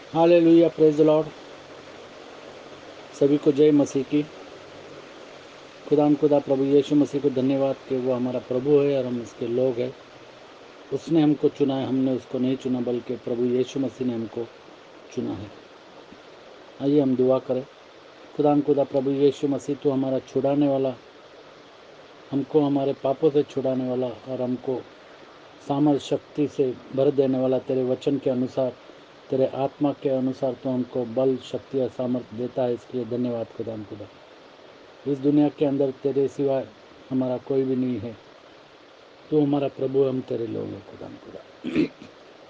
Hallelujah, praise the Lord. सभी को जय मसीह की। खुदा प्रभु यीशु मसीह को धन्यवाद कि वो हमारा प्रभु है और हम उसके लोग हैं। उसने हमको चुना है, हमने उसको नहीं चुना, बल्कि प्रभु यीशु मसीह ने हमको चुना है। आइए हम दुआ करें। खुदा प्रभु यीशु मसीह, तो हमारा छुड़ाने वाला, हमको हमारे पापों से छुड़ाने वाला और हमको सामर्थ शक्ति से भर देने वाला, तेरे वचन के अनुसार, तेरे आत्मा के अनुसार तो हमको बल, शक्ति और सामर्थ्य देता है। इसके लिए धन्यवाद खुदा। इस दुनिया के अंदर तेरे सिवाय हमारा कोई भी नहीं है। तो हमारा प्रभु, हम तेरे लोग हैं खुदा।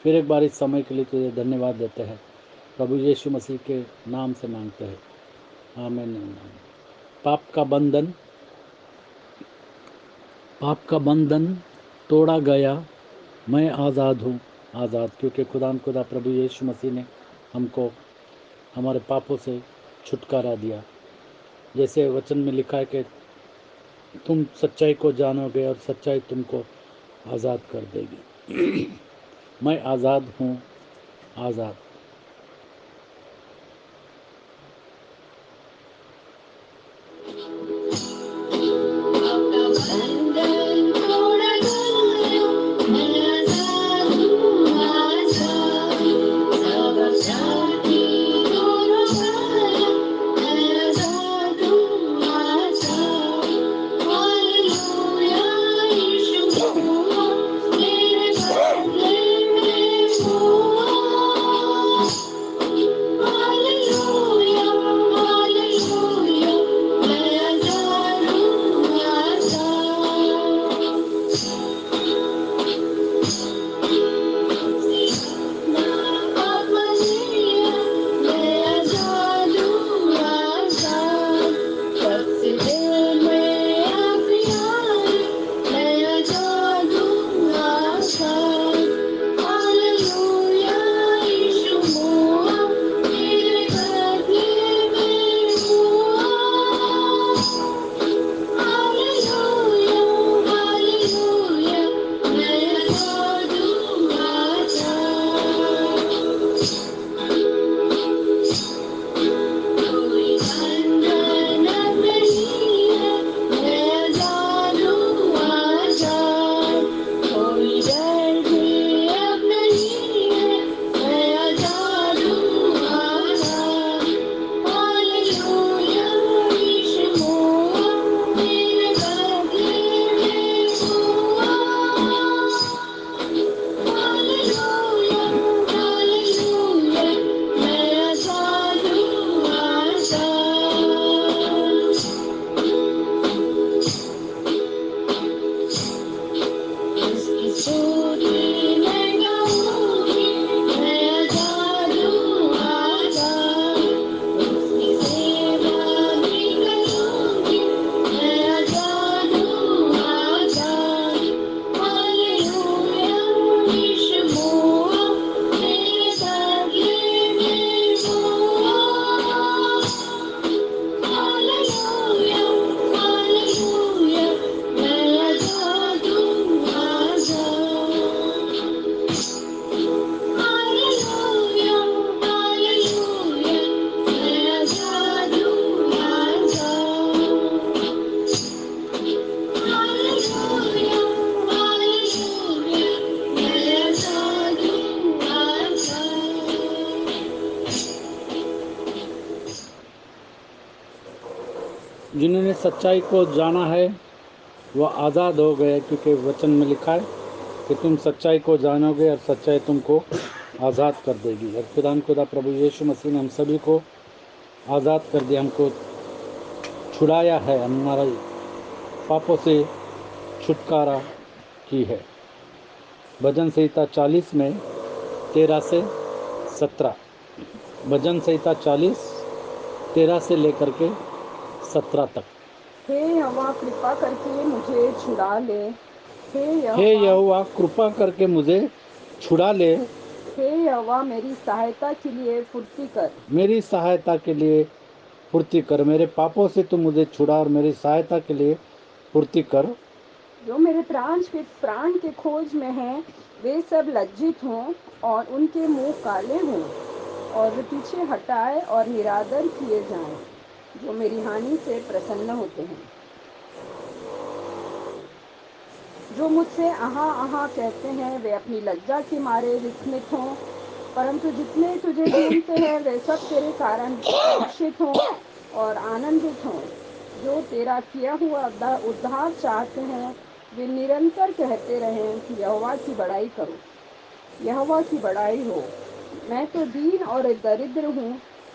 फिर एक बार इस समय के लिए तुझे धन्यवाद देते हैं। प्रभु यीशु मसीह के नाम से मांगते हैं, आमीन। पाप का बंधन तोड़ा गया, मैं आज़ाद हूँ, आज़ाद, क्योंकि खुदा प्रभु यीशु मसीह ने हमको हमारे पापों से छुटकारा दिया। जैसे वचन में लिखा है कि तुम सच्चाई को जानोगे और सच्चाई तुमको आज़ाद कर देगी। मैं आज़ाद हूँ, आज़ाद। जिन्होंने सच्चाई को जाना है वह आज़ाद हो गए, क्योंकि वचन में लिखा है कि तुम सच्चाई को जानोगे और सच्चाई तुमको आज़ाद कर देगी। और खुदा प्रभु यीशु मसीह ने हम सभी को आज़ाद कर दिया, हमको छुड़ाया है, हमारे पापों से छुटकारा की है। भजन संहिता 40 में 13 से 17, भजन संहिता 40 13 से लेकर के 17 तक। हे यहोवा कृपा करके मुझे छुड़ा ले, हे यहोवा कृपा करके मुझे छुड़ा ले, हे यहोवा मेरी सहायता के लिए फुर्ती कर, मेरी सहायता के लिए फुर्ती कर। मेरे पापों से तू मुझे छुड़ा और मेरी सहायता के लिए फुर्ती कर। जो मेरे प्राण के खोज में हैं, वे सब लज्जित हों और उनके मुंह काले हों। और वे पीछे हटाए और निरादर किए जाएं, जो मेरी हानि से प्रसन्न होते हैं, जो मुझसे आहा आहा कहते हैं, वे अपनी लज्जा के मारे विस्मित हों। परंतु जितने तुझे ढूंढते हैं वे सब तेरे कारण हर्षित हों और आनंदित हों। जो तेरा किया हुआ उद्धार चाहते हैं वे निरंतर कहते रहें, यहोवा की बड़ाई करो, यहोवा की बड़ाई हो। मैं तो दीन और दरिद्र हूँ,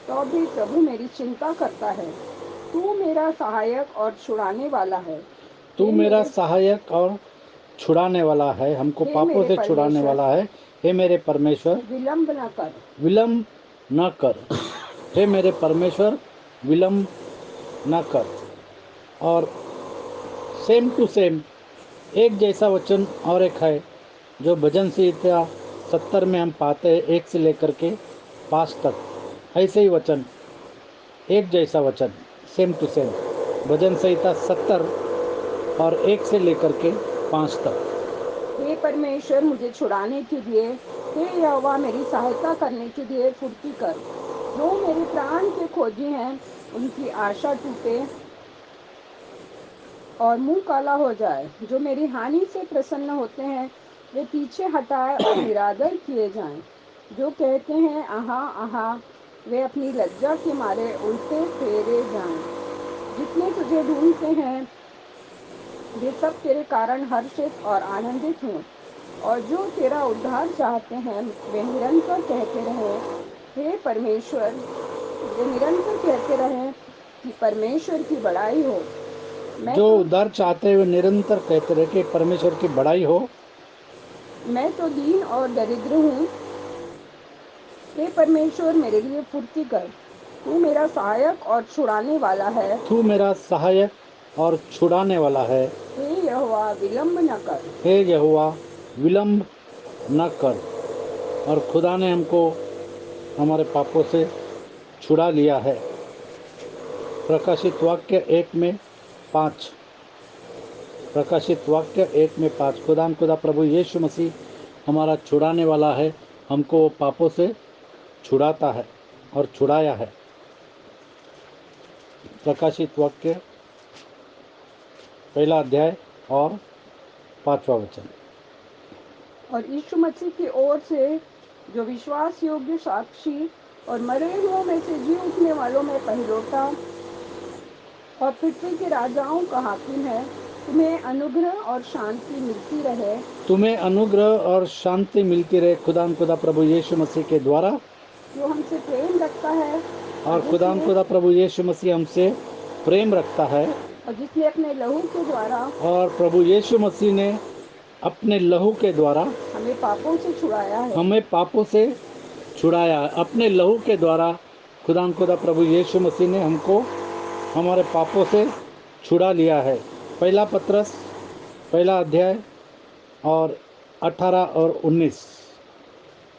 तो भी प्रभु मेरी चिंता करता है। तू मेरा सहायक और छुड़ाने वाला है। तू हे मेरा मेरे सहायक और छुड़ाने वाला है, हमको हे पापों मेरे से छुड़ाने परमेश्वर, वाला है। हे मेरे परमेश्वर, विलंब न कर। विलम्ब न कर। हे मेरे परमेश्वर, विलम्ब न कर। और सेम टू सेम एक जैसा वचन और एक है जो भजन संहिता 70 में हम पाते हैं, 1 से लेकर के 5 तक। ऐसे ही वचन, एक जैसा वचन, सेम टू सेम, भजन संहिता 70 और 1 से लेकर के 5 तक। हे परमेश्वर, मुझे छुड़ाने के लिए, हे यहोवा मेरी सहायता करने के लिए फुर्ती कर। जो मेरे प्राण के खोजी हैं उनकी आशा टूटे और मुंह काला हो जाए। जो मेरी हानि से प्रसन्न होते हैं वे पीछे हटाए और निरादर किए जाएं। जो कहते हैं आहा आहा, वे अपनी लज्जा के मारे उल्टे फेरे जाएं। जितने तुझे ढूंढते हैं वे सब तेरे कारण हर्षित और आनंदित हों। और जो तेरा उद्धार चाहते हैं वे निरंतर कहते रहें, हे परमेश्वर, वे निरंतर कहते रहें कि परमेश्वर की बड़ाई हो। जो उद्धार चाहते हुए निरंतर कहते रहे कि परमेश्वर की बड़ाई हो। मैं तो दीन और दरिद्र हूँ, हे परमेश्वर मेरे लिए फुर्ती कर। तू मेरा सहायक और छुड़ाने वाला है। तू मेरा सहायक और छुड़ाने वाला है। हे यहोवा, विलंब न कर। हे यहोवा, विलम्ब न कर। और खुदा ने हमको हमारे पापों से छुड़ा लिया है। प्रकाशित वाक्य 1 में 5, प्रकाशित वाक्य 1 में 5, खुदा प्रभु यीशु मसीह हमारा छुड़ाने वाला है, हमको वो पापों से छुड़ाता है और छुड़ाया है। प्रकाशित वाक्य 1 अध्याय और 5वां वचन। और यीशु मसीह की ओर से जो विश्वास योग्य साक्षी और मरे हुओं में से जी उठने वालों में पहिलौठा और पृथ्वी के राजाओं का हाकिम है, तुम्हें अनुग्रह और शांति मिलती रहे। तुम्हें अनुग्रह और शांति मिलती रहे खुदा प्रभु यीशु मसीह के द्वारा। जो हमसे प्रेम रखता है और खुदा प्रभु यीशु मसीह हमसे प्रेम रखता है। और जिसने अपने लहू के द्वारा और प्रभु यीशु मसीह ने अपने लहू के द्वारा हमें पापों से छुड़ाया है। हमें पापों से छुड़ाया है। अपने लहू के द्वारा खुदा प्रभु यीशु मसीह ने हमको हमारे पापों से छुड़ा लिया है। पहला पत्रस 1 अध्याय और 18 और 19।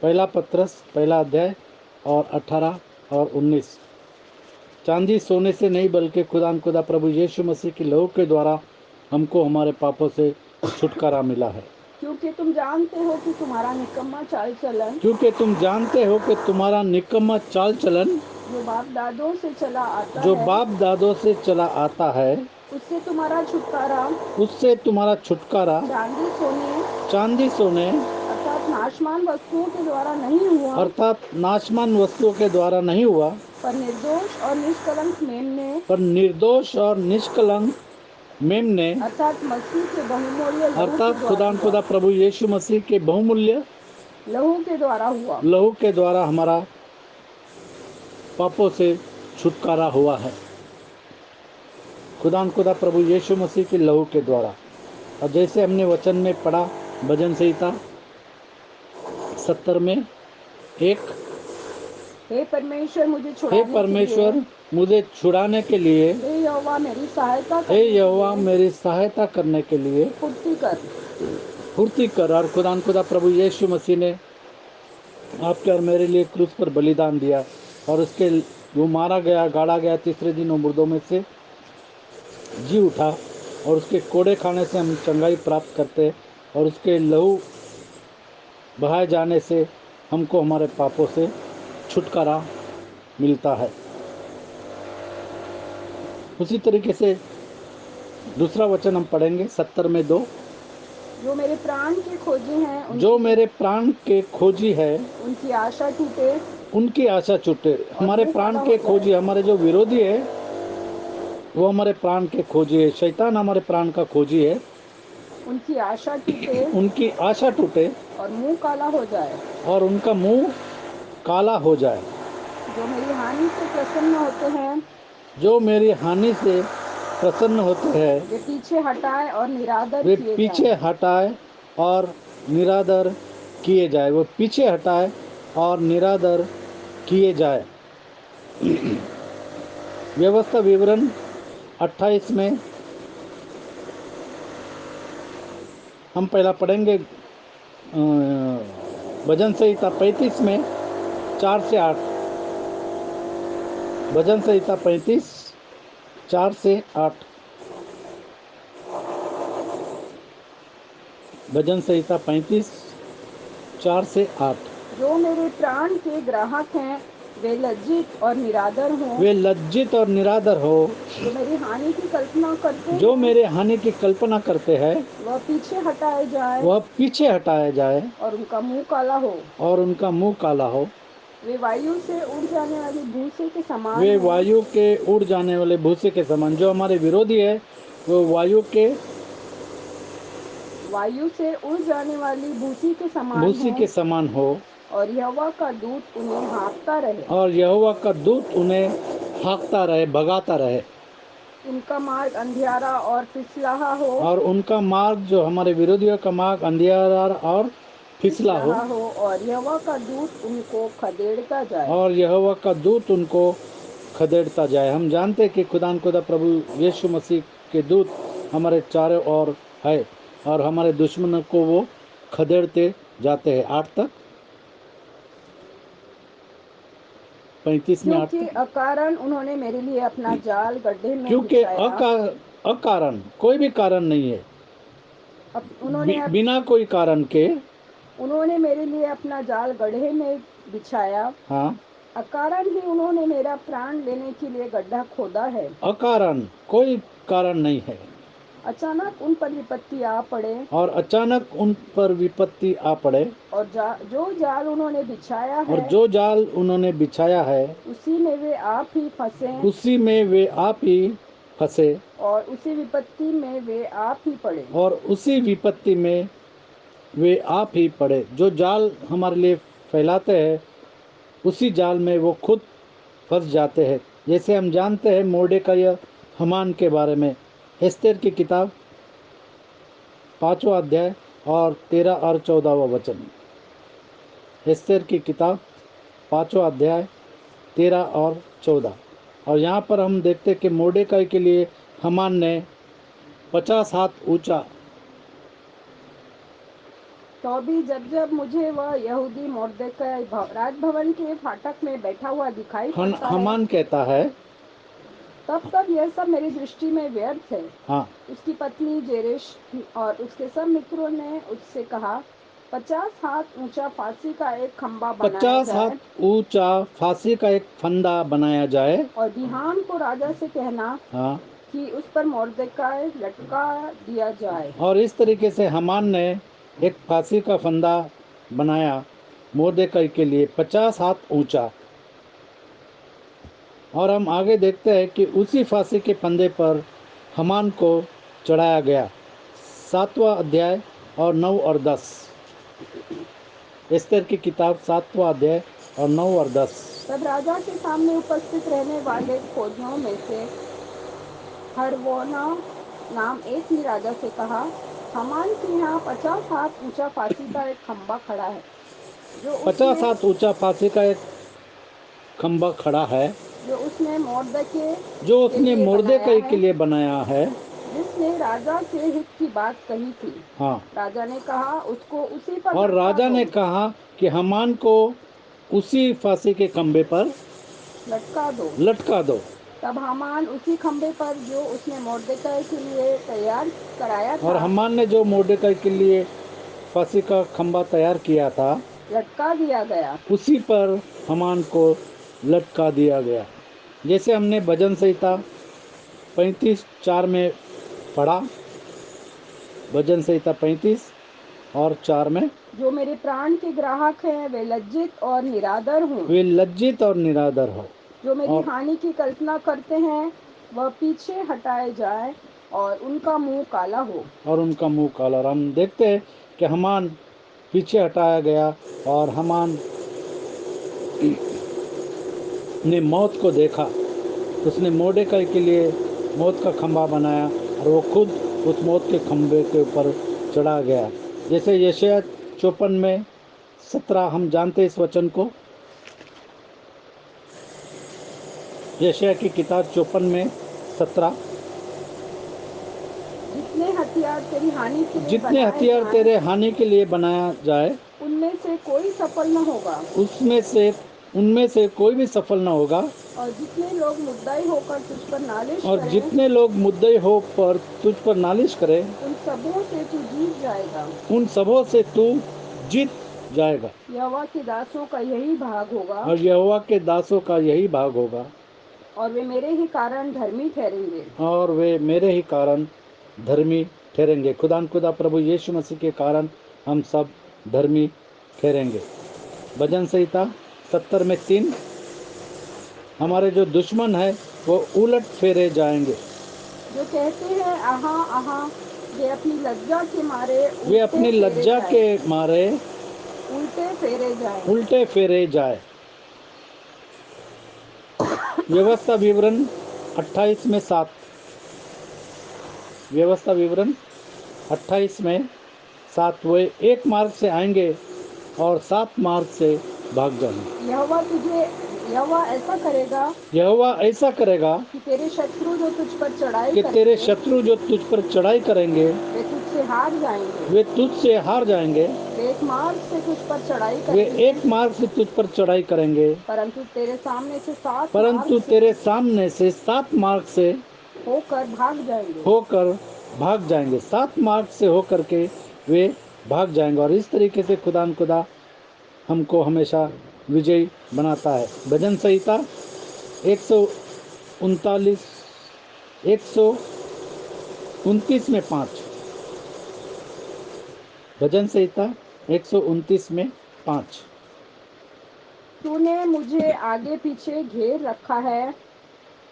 पहला पत्रस 1 अध्याय और 18 और 19। चांदी सोने से नहीं बल्कि खुदा प्रभु यीशु मसीह की लहू के द्वारा हमको हमारे पापों से छुटकारा मिला है। क्योंकि तुम जानते हो कि तुम्हारा निकम्मा चाल चलन क्योंकि तुम जानते हो कि तुम्हारा निकम्मा चाल चलन जो बाप दादों से चला आता जो है, बाप दादों से चला आता है, उससे तुम्हारा छुटकारा उससे तुम्हारा छुटकारा चांदी सोने अर्थात नाशमान वस्तुओं के द्वारा नहीं हुआ, नाशमान वस्तुओं के द्वारा नहीं हुआ, पर निर्दोष और निष्कलंक मेमने पर निर्दोष और निष्कलंक मेमने अर्थात मसीह के बहुमूल्य अर्थात खुदा प्रभु यीशु मसीह के बहुमूल्य लहू के द्वारा हुआ। लहू के द्वारा हमारा पापों से छुटकारा हुआ है। खुदा प्रभु यीशु मसीह के लहू के द्वारा। और जैसे हमने वचन में पढ़ा भजन संहिता 70 में 1, हे परमेश्वर मुझे हे छुड़ाने के परमेश्वर लिए, मुझे छुड़ाने के लिए, हे यहोवा मेरी सहायता हे करने के यहोवा लिए मेरी सहायता करने के लिए फुर्ती कर। फुर्ती कर। और खुदा प्रभु यीशु मसीह ने आपके और मेरे लिए क्रूस पर बलिदान दिया और उसके वो मारा गया, गाड़ा गया, तीसरे दिन वो मुर्दों में से जी उठा और उसके कोड़े खाने से हम चंगाई प्राप्त करते और उसके लहू बहाए जाने से हमको हमारे पापों से छुटकारा मिलता है। उसी तरीके से दूसरा वचन हम पढ़ेंगे 70 में 2। जो मेरे प्राण के खोजी हैं जो मेरे प्राण के खोजी है उनकी आशा टूटे उनकी आशा छूटे। हमारे मुंह प्राण काला के हो जाए। खोजी, हमारे जो विरोधी है वो हमारे प्राण के खोजी है। शैतान हमारे प्राण का खोजी है। उनकी आशा टूटे उनकी आशा टूटे और मुंह काला हो जाए। और उनका मुंह काला हो जाए। जो मेरी हानि से प्रसन्न होते हैं जो मेरी हानि से प्रसन्न होते हैं वे पीछे हटाए और निरादर वे किए पीछे जाएं। हटाए और निरादर किए जाए। वो पीछे हटाए और निरादर किए जाए। व्यवस्था विवरण 28 में हम पहला पढ़ेंगे भजन संहिता 35 में 4 से 8। भजन संहिता 35 4 से 8। भजन संहिता 35 4 से 8। जो मेरे प्राण के ग्राहक हैं वे लज्जित और निरादर हों। वे लज्जित और निरादर हो। जो मेरी हानि की कल्पना करते जो हैं मेरे हानि की कल्पना करते हैं वह पीछे हटाए जाए वह पीछे हटाया जाए और उनका मुंह काला हो। और उनका मुंह काला हो। वे वायु से उड़ जाने वाली भूसे के समान वे हों। वायु के उड़ जाने वाले भूसे के समान। जो हमारे विरोधी है वो वायु से उड़ जाने वाली भूसी के समान भूसी हों। के समान हो। और यहोवा का दूत उन्हें हाँकता रहे। और यहोवा का दूत उन्हें हाँकता रहे, भगाता रहे। उनका मार्ग अंधियारा और फिसलाहा हो। और उनका मार्ग, जो हमारे विरोधियों का मार्ग, अंधियारा और फिसला हो। और यहोवा का दूत उनको खदेड़ता जाए। और यहोवा का दूत उनको खदेड़ता जाए। हम जानते हैं कि खुदा प्रभु यीशु मसीह के दूत हमारे चारों ओर है और हमारे दुश्मनों को वो खदेड़ते जाते हैं। 8 तक, 35 में 8 क्योंकि तक। अकारण उन्होंने मेरे लिए अपना जाल गड्ढे में क्योंकि बिछाया। अकारण, कोई भी कारण नहीं है, बिना कोई कारण के उन्होंने मेरे लिए अपना जाल गड्ढे में बिछाया। हाँ, अकारण ही उन्होंने मेरा प्राण लेने के लिए गड्ढा खोदा है। अकारण, कोई कारण नहीं है। अचानक उन पर विपत्ति आ पड़े। और अचानक उन पर विपत्ति आ पड़े। और जो जाल उन्होंने बिछाया है और जो जाल उन्होंने बिछाया है उसी में वे आप ही फंसे। उसी में वे आप ही फंसे। और उसी विपत्ति में वे आप ही पड़े। और उसी विपत्ति में वे आप ही पड़े। जो जाल हमारे लिए फैलाते हैं उसी जाल में वो खुद फंस जाते हैं। जैसे हम जानते हैं मोर्देकाई हामान के बारे में। एस्तेर की किताब 5वां अध्याय और 13 और 14वां वचन। एस्तेर की किताब 5वां अध्याय 13 और 14। और यहाँ पर हम देखते हैं कि मोर्देकाई के लिए हामान ने 50 हाथ ऊंचा। तो भी जब मुझे वह यहूदी मोर्देकाई राजभवन के फाटक में बैठा हुआ दिखाई पड़ता है हामान कहता है, तब यह सब मेरी दृष्टि में व्यर्थ है। हाँ, उसकी पत्नी जेरेश और उसके सब मित्रों ने उससे कहा, 50 हाथ ऊंचा फांसी का एक खंबा बनाया 50 जाए हाथ ऊंचा फांसी का एक फंदा बनाया जाए। और बिहान को राजा से कहना हाँ, कि उस पर मोर्देकाई लटका दिया जाए। और इस तरीके से हामान ने एक फांसी का फंदा बनाया मोर्देकाई के लिए 50 हाथ ऊंचा। और हम आगे देखते हैं कि उसी फांसी के फंदे पर हामान को चढ़ाया गया। 7वां अध्याय और 9 और 10। एस्तेर की किताब 7वां अध्याय और 9 और 10। तब राजा के सामने उपस्थित रहने वाले खोजियों में से हरवोना नाम एक ने राजा से कहा, हामान के यहाँ 50 हाथ ऊंचा फांसी का एक खंबा खड़ा है जो 50 हाथ ऊंचा फांसी का एक खंबा खड़ा है उसने मोर्दके जो के उसने लिए बनाया मोर्देकाई के है, लिए बनाया है। जिसने राजा के हित की बात कही थी। हाँ, राजा ने कहा, उसको उसी पर और लटका राजा दो। ने कहा कि हामान को उसी फांसी के खंबे पर लटका दो। लटका दो। तब हामान उसी खंबे पर जो उसने मोर्देकाई के लिए तैयार कराया और था हामान ने जो मोर्देकाई के लिए फांसी का खंबा तैयार किया था लटका दिया गया। उसी पर हामान को लटका दिया गया। जैसे हमने भजन संहिता 35:4 में पढ़ा, भजन संहिता 35 और 4 में, जो मेरे प्राण के ग्राहक हैं वे लज्जित और निरादर हों। वे लज्जित और निरादर हो जो मेरी और हानि की कल्पना करते हैं वह पीछे हटाए जाए और उनका मुंह काला हो। उनका मुंह काला। और हम देखते हैं कि हामान पीछे हटाया गया और हामान ने मौत को देखा। उसने मोर्देकाई के लिए मौत का खंभा बनाया और वो खुद उस मौत के खंभे के ऊपर चढ़ा गया। जैसे यशायाह 54:17 हम जानते हैं इस वचन को। यशायाह की किताब 54:17, जितने हथियार तेरी हानि के लिए जितने बनाए हथियार जाएं, तेरे हानि के लिए बनाया जाए उनमें से कोई सफल न होगा। उनमें से कोई भी सफल न होगा। और जितने लोग मुद्दाई होकर तुझ पर नालिश और करें, जितने लोग मुद्दई हो पर तुझ पर नालिश करें, उन सबों से तू जीत जाएगा। उन सबों से तू जीत जाएगा। यहोवा के दासों का यही भाग होगा और यहोवा के दासों का यही भाग होगा और वे मेरे ही कारण धर्मी ठहरेंगे। और वे मेरे ही कारण धर्मी ठहरेंगे। खुदा प्रभु यीशु मसीह के कारण हम सब धर्मी ठहरेंगे। भजन संहिता 70:3, हमारे जो दुश्मन है वो उलट फेरे जाएंगे। जो कहते हैं आहा आहा, वे अपनी लज्जा के मारे वे अपनी लज्जा के मारे उल्टे फेरे जाए। उल्टे फेरे जाए। व्यवस्था विवरण 28:7, व्यवस्था विवरण 28:7, वे एक मार्ग से आएंगे और 7 मार्ग से भाग जाएंगे। यहोवा ऐसा करेगा कि तेरे शत्रु जो तुझ पर चढ़ाई तेरे करेंगे, शत्रु जो तुझ पर चढ़ाई करेंगे वे तुझसे हार जाएंगे। वे तुझसे हार जाएंगे। वे एक मार्ग से तुझ पर चढ़ाई वे करेंगे, एक मार्ग से तुझ पर चढ़ाई करेंगे, परंतु तेरे सामने से 7 परंतु मार्ग से तेरे सामने से 7 मार्ग से होकर भाग जाएंगे। होकर भाग जाएंगे। 7 मार्ग से होकर के वे भाग जाएंगे। और इस तरीके से खुदा हमको हमेशा विजयी बनाता है। भजन संहिता 129:5, भजन संहिता 129:5, तूने मुझे आगे पीछे घेर रखा है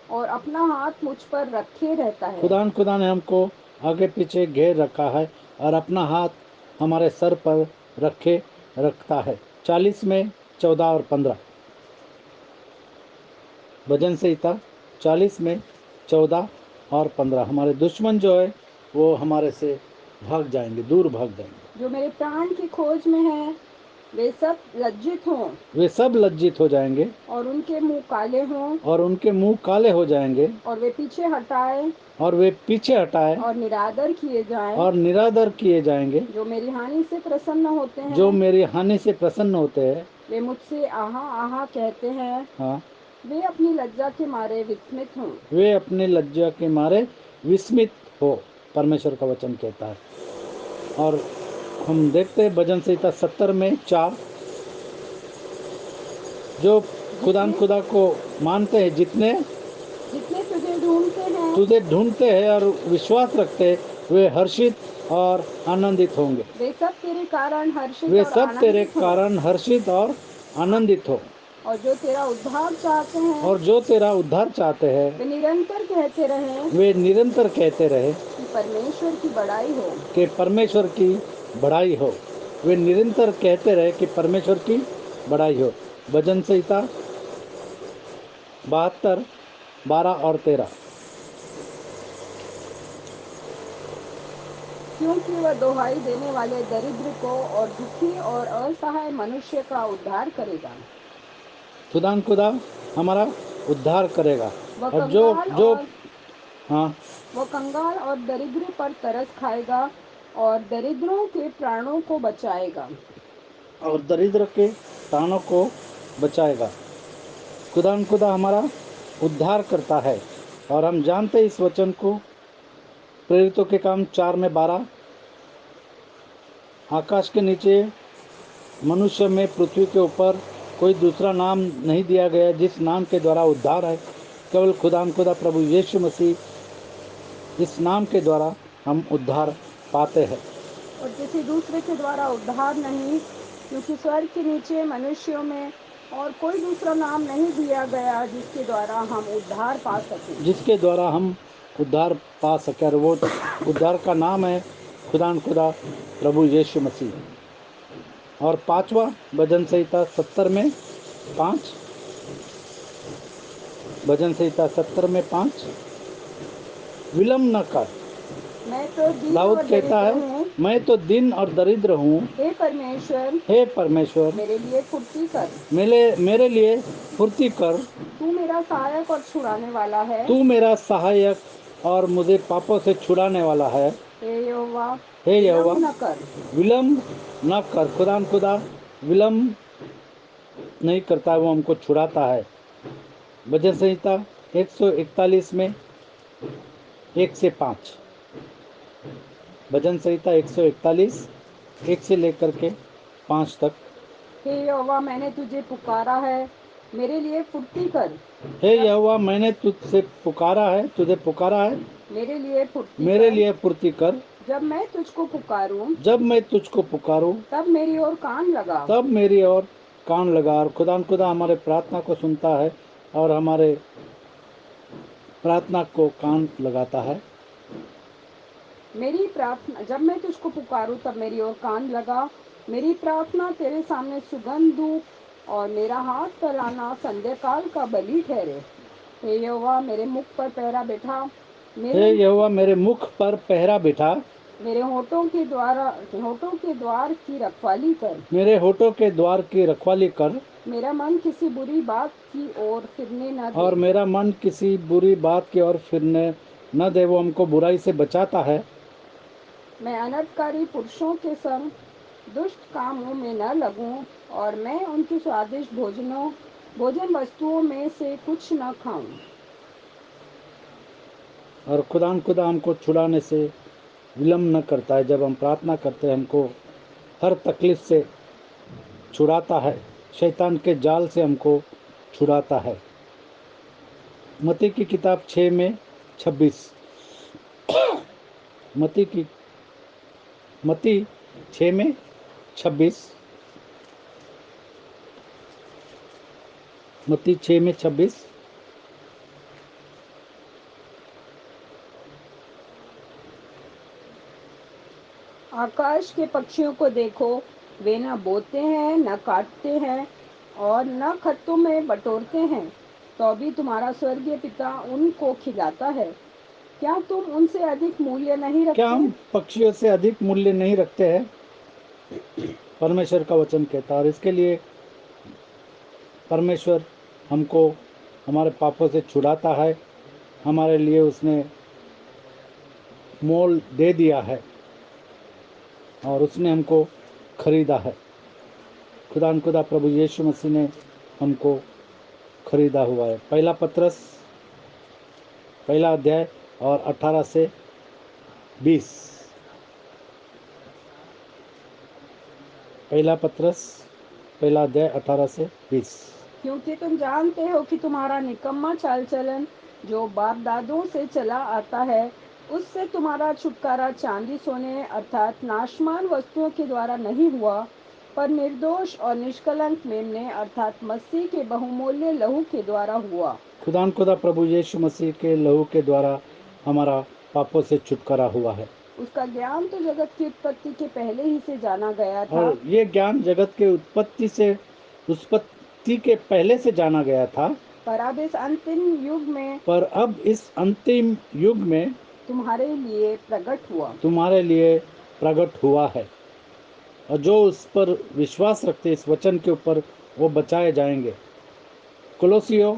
और अपना हाथ मुझ पर रखे रहता है। खुदा ने हमको आगे पीछे घेर रखा है और अपना हाथ हमारे सर पर रखता है। 40:14 और 15, भजन संहिता 40:14 और 15, हमारे दुश्मन जो है वो हमारे से भाग जाएंगे, दूर भाग जाएंगे। जो मेरे प्राण की खोज में है वे सब लज्जित हों वे सब लज्जित हो जाएंगे और उनके मुंह काले हों और उनके मुंह काले हो जाएंगे और वे पीछे हटाए और निरादर किए जाएं। और निरादर किए जाएंगे। जो मेरी हानि से प्रसन्न होते जो हैं मेरी हानि से प्रसन्न होते हैं, वे मुझसे आहा आहा कहते हैं। हाँ, वे अपनी लज्जा के मारे विस्मित हों। वे अपने लज्जा के मारे विस्मित हो, परमेश्वर का वचन कहता है। और हम देखते हैं भजन संहिता 70:4, जो खुदा को मानते हैं, जितने जितने तुझे ढूंढते हैं और विश्वास रखते हैं, वे हर्षित और आनंदित होंगे। वे सब तेरे कारण हर्षित वे और सब तेरे आनंदित हों। कारण हर्षित और आनंदित हो। और जो तेरा उद्धार चाहते हैं और जो तेरा उद्धार चाहते हैं, वे निरंतर कहते रहें वे निरंतर कहते रहे कि परमेश्वर की बड़ाई हो। कि परमेश्वर की बड़ाई हो। वे निरंतर कहते रहे कि परमेश्वर की बड़ाई हो। भजन संहिता 72:12 और 13, क्योंकि वह दुहाई देने वाले दरिद्र को और दुखी और असहाय मनुष्य का उद्धार करेगा। खुदा हमारा उद्धार करेगा। वह और कंगाल जो और हाँ, वह कंगाल और दरिद्र पर तरस खाएगा और दरिद्रों के प्राणों को बचाएगा। और दरिद्र के प्राणों को बचाएगा। खुदा हमारा उद्धार करता है। और हम जानते हैं इस वचन को, प्रेरितों के काम 4:12, आकाश के नीचे मनुष्य में पृथ्वी के ऊपर कोई दूसरा नाम नहीं दिया गया जिस नाम के द्वारा उद्धार है, केवल खुदा प्रभु यीशु मसीह, इस नाम के द्वारा हम उद्धार पाते हैं। और किसी दूसरे के द्वारा उद्धार नहीं, क्योंकि स्वर्ग के नीचे मनुष्यों में और कोई दूसरा नाम नहीं दिया गया जिसके द्वारा हम उद्धार पा सकें। जिसके द्वारा हम उद्धार पा सके, और वो उद्धार का नाम है खुदा प्रभु यीशु मसीह। और पांचवा, भजन संहिता 70 में 5, भजन संहिता 70 में 5, विलम्ब न कर। मैं तो दीन दाऊद और कहता दरिद्र है, हूँ, मैं तो दिन और दरिद्र हूँ, हे परमेश्वर हे परमेश्वर मेरे लिए फुर्ती कर। मेरे लिए फुर्ती कर। तू मेरा सहायक और छुड़ाने वाला है। तू मेरा सहायक और मुझे पापों से छुड़ाने वाला है। हे यहोवा हे यहोवा विलम्ब न कर। विलम्ब न कर। खुदा विलम्ब नहीं करता, वो हमको छुड़ाता है। भजन संहिता 141 में 1 से 5, भजन संहिता 141 1 से लेकर के 5 तक। हे यहोवा मैंने तुझे पुकारा है, मेरे लिए फुर्ती कर। हे यहोवा मैंने तुझे पुकारा है, मेरे लिए फुर्ती मेरे कर। लिए फुर्ती कर। जब मैं तुझको पुकारूं, जब मैं तुझको पुकारूं, तब मेरी ओर कान लगा। तब मेरी ओर कान लगा। और खुदा हमारे प्रार्थना को सुनता है और हमारे प्रार्थना को कान लगाता है। मेरी प्रार्थना, जब मैं तुझको पुकारूं तब मेरी ओर कान लगा। मेरी प्रार्थना तेरे सामने सुगंध धूप और मेरा हाथ फैलाना संध्याकाल का बलि ठहरे। हे यहोवा मेरे मुख पर पहरा बैठा। हे यहोवा मेरे मुख पर पहरा बिठा। मेरे होठों के द्वार की रखवाली कर। मेरे होठों के द्वार की रखवाली कर। मेरा मन किसी बुरी बात की ओर फिरने न और दे। मेरा मन किसी बुरी बात की ओर फिरने न दे। वो हमको बुराई से बचाता है। मैं अनर्थकारी पुरुषों के संग दुष्ट कामों में न लगूं, और मैं उनकी स्वादिष्ट भोजन वस्तुओं में से कुछ न खाऊं। और खुदा हमको छुड़ाने से विलम्ब न करता है। जब हम प्रार्थना करते हैं, हमको हर तकलीफ से छुड़ाता है, शैतान के जाल से हमको छुड़ाता है। मत्ती की किताब 6 में 26, मत्ती 6 में 26, मत्ती 6 में 26। आकाश के पक्षियों को देखो, वे न बोते हैं, न काटते हैं और न खत्तों में बटोरते हैं, तो भी तुम्हारा स्वर्गीय पिता उनको खिलाता है। क्या तुम उनसे अधिक मूल्य नहीं क्या रखते? हम पक्षियों से अधिक मूल्य नहीं रखते हैं? परमेश्वर का वचन कहता है। और इसके लिए परमेश्वर हमको हमारे पापों से छुड़ाता है। हमारे लिए उसने मोल दे दिया है और उसने हमको खरीदा है। खुदा प्रभु यीशु मसीह ने हमको खरीदा हुआ है। पहला पत्रस, पहला अध्याय और 18 से 20। पहला पत्रस, पहला अध्याय 18 से 20। क्योंकि तुम जानते हो कि तुम्हारा निकम्मा चाल चलन जो बाप दादों से चला आता है, उससे तुम्हारा छुटकारा चांदी सोने अर्थात नाशमान वस्तुओं के द्वारा नहीं हुआ, पर निर्दोष और निष्कलंक मेमने अर्थात मसीह के बहुमूल्य लहू के द्वारा हुआ। खुदा प्रभु यीशु मसीह के लहू के द्वारा हमारा पापों से छुटकारा हुआ है। उसका ज्ञान तो जगत की उत्पत्ति के पहले ही से जाना गया था, और ये ज्ञान जगत के उत्पत्ति के पहले से जाना गया था, पर अब इस अंतिम युग में पर अब इस अंतिम युग में तुम्हारे लिए प्रकट हुआ। तुम्हारे लिए प्रकट हुआ है। और जो उस पर विश्वास रखते इस वचन के ऊपर, वो बचाए जाएंगे। कोलोसियो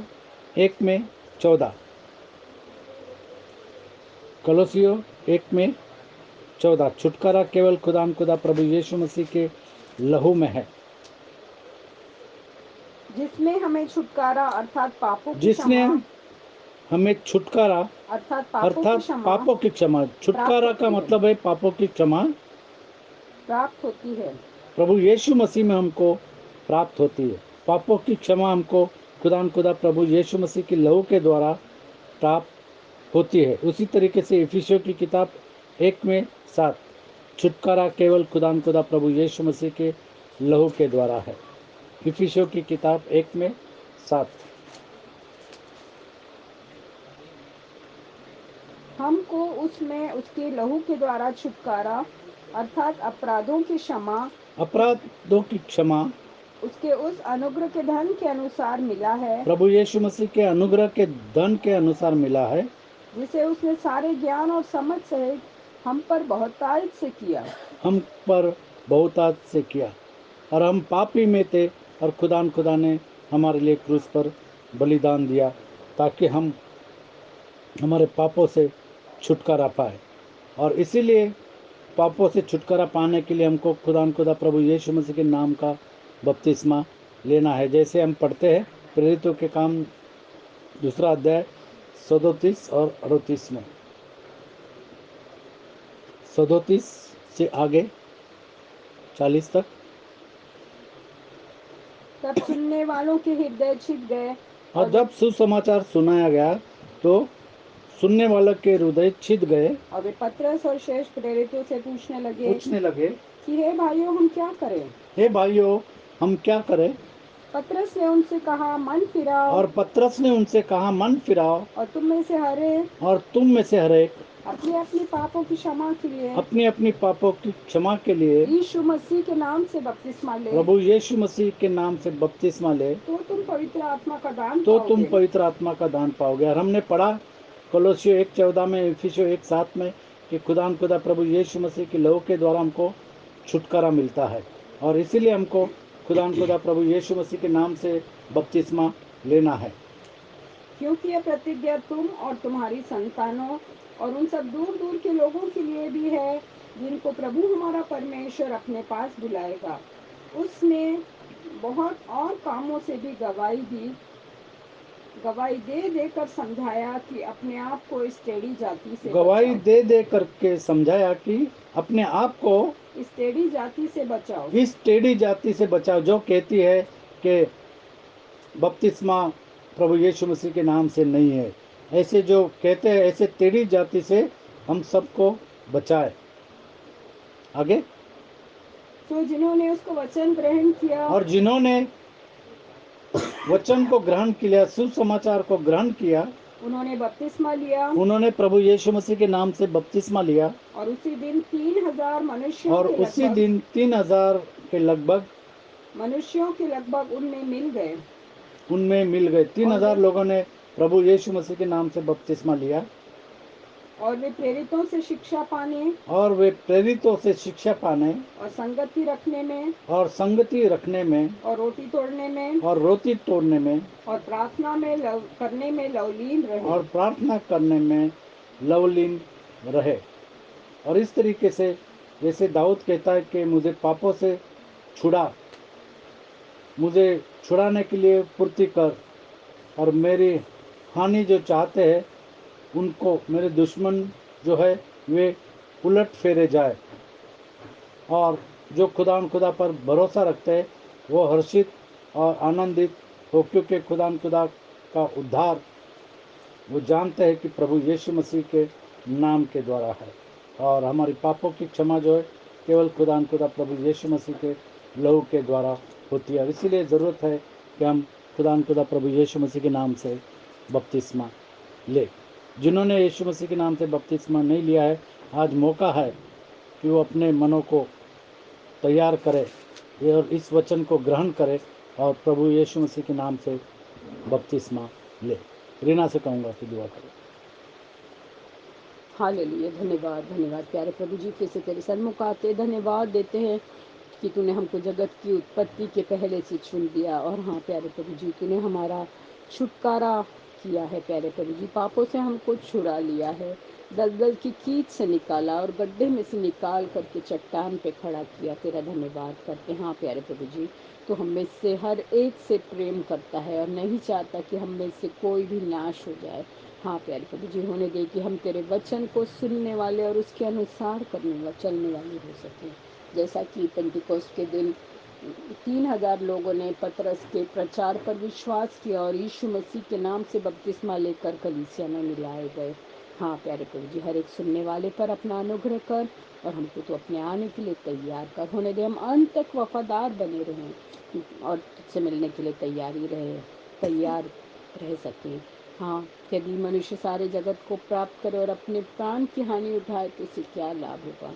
1 में 14, कोलोसियो 1 में 14। छुटकारा केवल खुदा प्रभु यीशु मसीह के लहू में है, जिसमें हमें छुटकारा अर्थात पापों की जिसने क्षमा हमें छुटकारा अर्थात पापों की अर्थात क्षमा पापों की क्षमा। छुटकारा का होती है मतलब है पापों की क्षमा। प्राप्त होती है। प्रभु यीशु मसीह में हमको प्राप्त होती है। पापों की क्षमा हमको खुदा प्रभु यीशु मसीह की लहू के द्वारा प्राप्त होती है। उसी तरीके से इफिसियों की किताब 1:7 छुटकारा केवल खुदा प्रभु यीशु मसीह के लहू के द्वारा है। इफिसियों की किताब 1:7। हमको उसमें उसके लहू के द्वारा छुटकारा अर्थात अपराधों की क्षमा अपराधों की क्षमा उसके उस अनुग्रह के धन के अनुसार मिला है प्रभु यीशु मसीह के अनुग्रह के धन के अनुसार मिला है, जिसे उसने सारे ज्ञान और समझ सहित हम पर बहुतायत से किया। हम पर बहुतायत से किया। और हम पापी में थे और खुदा ने हमारे लिए क्रूस पर बलिदान दिया ताकि हम हमारे पापों से छुटकारा पाए। और इसीलिए पापों से छुटकारा पाने के लिए हमको खुदा प्रभु यीशु मसीह के नाम का बपतिस्मा लेना है। जैसे हम पढ़ते हैं प्रेरितों के काम 2 अध्याय 37 और 38 में, 37 से आगे 40 तक। तब सुनने वालों के हृदय छिप गए और जब सुसमाचार सुनाया गया तो सुनने वालों के हृदय छिद गए और वे पतरस और शेष प्रेरितों से पूछने लगे कि हे भाइयों हम क्या करें। हे भाइयों हम क्या करें। पतरस ने उनसे कहा मन फिराओ और पतरस ने उनसे कहा मन फिराओ और तुम में से हर एक अपनी अपनी पापों की क्षमा के लिए अपनी अपनी पापों की क्षमा के लिए यीशु मसीह के नाम से बपतिस्मा ले प्रभु यीशु मसीह के नाम से बपतिस्मा ले तो तुम पवित्र आत्मा का दान तो पाओगे। तुम पवित्र आत्मा का दान पाओगे। और हमने पढ़ा कोलोसियों 1:14 में, इफिसियों 1:7 में कि खुदा प्रभु यीशु मसीह की लहू के द्वारा हमको छुटकारा मिलता है। और इसीलिए हमको खुदा प्रभु यीशु मसीह के नाम से बपतिस्मा लेना है, क्योंकि यह प्रतिज्ञा तुम और तुम्हारी संतानों और उन सब दूर दूर के लोगों के लिए भी है जिनको प्रभु हमारा परमेश्वर अपने पास बुलाएगा। उसने बहुत और कामों से भी गवाही दे देकर समझाया कि अपने आप को इस टेढ़ी जाति से गवाही बचाओ। दे दे करके समझाया कि अपने आप को इस टेढ़ी जाति से बचाओ, इस टेढ़ी जाति से बचाओ, जो कहती है कि बपतिस्मा प्रभु यीशु मसीह के नाम से नहीं है। ऐसे जो कहते हैं ऐसे टेढ़ी जाति से हम सबको बचाए। आगे तो जिन्होंने उसको वचन ग्रहण किया और जिन्होंने वचन को ग्रहण किया, सुसमाचार को ग्रहण किया, उन्होंने बपतिस्मा लिया उन्होंने प्रभु यीशु मसीह के नाम से बपतिस्मा लिया। और उसी दिन 3000 मनुष्यों और के उसी लगभग दिन 3000 के लगभग उनमें मिल गए। 3000 लोगों ने प्रभु यीशु मसीह के नाम से बपतिस्मा लिया। और वे प्रेरितों से शिक्षा पाने और संगति रखने में और रोटी तोड़ने में और प्रार्थना करने में लवलीन रहे। और इस तरीके से जैसे दाऊद कहता है कि मुझे छुड़ाने के लिए पूर्ति कर, और मेरी हानि जो चाहते हैं उनको, मेरे दुश्मन जो है वे उलट फेरे जाए। और जो खुदा पर भरोसा रखते हैं वो हर्षित और आनंदित हो, क्योंकि खुदा का उद्धार वो जानते हैं कि प्रभु यीशु मसीह के नाम के द्वारा है। और हमारी पापों की क्षमा जो है केवल खुदा प्रभु यीशु मसीह के लहू के द्वारा होती है। और इसीलिए ज़रूरत है कि हम खुदा प्रभु यीशु मसीह के नाम से बपतिस्मा ले। जिन्होंने यीशु मसीह के नाम से बपतिस्मा नहीं लिया है, आज मौका है कि वो अपने मनों को तैयार करे और इस वचन को ग्रहण करे और प्रभु यीशु मसीह के नाम से बपतिस्मा ले। रीना से कहूँगा कि दुआ करें। हालेलुया। धन्यवाद प्यारे प्रभु जी, फिर से तेरे सन्मुख आते धन्यवाद देते हैं कि तूने हमको जगत की उत्पत्ति के पहले से चुन दिया। और हाँ प्यारे प्रभु जी, तूने हमारा छुटकारा किया है प्यारे प्रभु जी, पापों से हमको छुड़ा लिया है, दलदल की कीच से निकाला और गड्ढे में से निकाल करके चट्टान पे खड़ा किया। तेरा धन्यवाद करते। हाँ प्यारे प्रभु जी, तो हम में से हर एक से प्रेम करता है और नहीं चाहता कि हम में से कोई भी नाश हो जाए। हाँ प्यारे प्रभु जी, होने दे कि हम तेरे वचन को सुनने वाले और उसके अनुसार चलने वाले हो सकें। जैसा कि पेंटिकोस्ट के दिन 3,000 लोगों ने पतरस के प्रचार पर विश्वास किया और यीशु मसीह के नाम से बपतिस्मा लेकर कलीसिया में मिलाए गए। हाँ प्यारे प्रभु जी, हर एक सुनने वाले पर अपना अनुग्रह कर और हमको तो अपने आने के लिए तैयार कर। होने दे हम अंत तक वफादार बने रहें और तुझसे मिलने के लिए तैयार रह सकें। हाँ, यदि मनुष्य सारे जगत को प्राप्त करे और अपने प्राण की हानि उठाए तो उसे क्या लाभ होगा।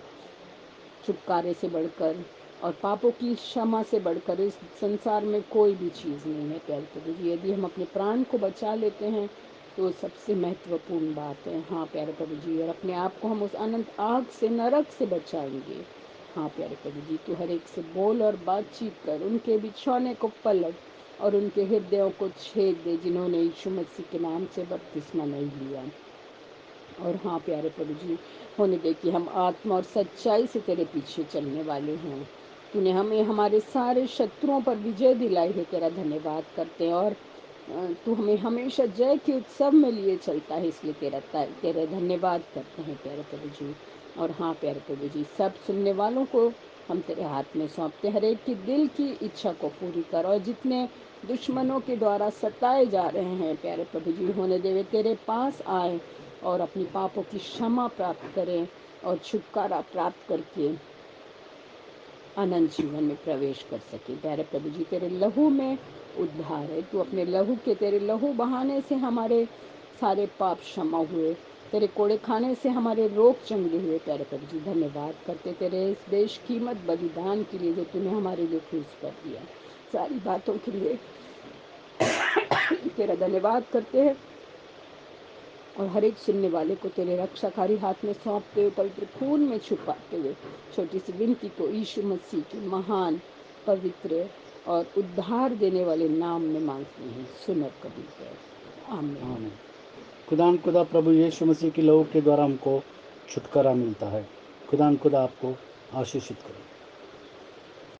छुटकारे से बढ़कर और पापों की क्षमा से बढ़कर इस संसार में कोई भी चीज़ नहीं है प्यारे प्रभु जी। यदि हम अपने प्राण को बचा लेते हैं तो सबसे महत्वपूर्ण बात है। हाँ प्यारे प्रभु जी, और अपने आप को हम उस अनंत आग से, नरक से बचाएंगे। हाँ प्यारे प्रभु जी, तू हर एक से बोल और बातचीत कर, उनके बिछौने को पलट और उनके हृदयों को छेद दे जिन्होंने यीशु मसीह के नाम से बपतिस्मा नहीं लिया। और हाँ प्यारे प्रभु जी, होने दे कि हम आत्मा और सच्चाई से तेरे पीछे चलने वाले हैं। तूने हमें हमारे सारे शत्रुओं पर विजय दिलाई है, तेरा धन्यवाद करते हैं। और तू हमें हमेशा जय के उत्सव में लिए चलता है, इसलिए तेरा धन्यवाद करते हैं प्यारे प्रभु जी। और हाँ प्यारे प्रभु जी, सब सुनने वालों को हम तेरे हाथ में सौंपते, हर एक की दिल की इच्छा को पूरी कर। और जितने दुश्मनों के द्वारा सताए जा रहे हैं प्यारे प्रभु जी, होने दे वे तेरे पास आए और अपनी पापों की क्षमा प्राप्त करें और छुटकारा प्राप्त करके अनंत जीवन में प्रवेश कर सके। प्यारे प्रभु जी, तेरे लहू में उद्धार है। तू अपने लहू के, तेरे लहू बहाने से हमारे सारे पाप क्षमा हुए, तेरे कोड़े खाने से हमारे रोग चंगे हुए। प्यारे प्रभु जी, धन्यवाद करते तेरे इस बेशकीमत बलिदान के लिए जो तूने हमारे लिए क्रूस पर दिया। सारी बातों के लिए तेरा धन्यवाद करते हैं और हर एक सुनने वाले को तेरे रक्षाकारी हाथ में सौंपते हुए, पवित्र खून में छुपाते हुए, छोटी सी विनती को यीशु मसीह के महान, पवित्र और उद्धार देने वाले नाम में मांगते हैं। सुन और कबूल कर, आमीन। आमीन। खुदा प्रभु यीशु मसीह की लहू के द्वारा हमको छुटकारा मिलता है। खुदा आपको आशीषित करे।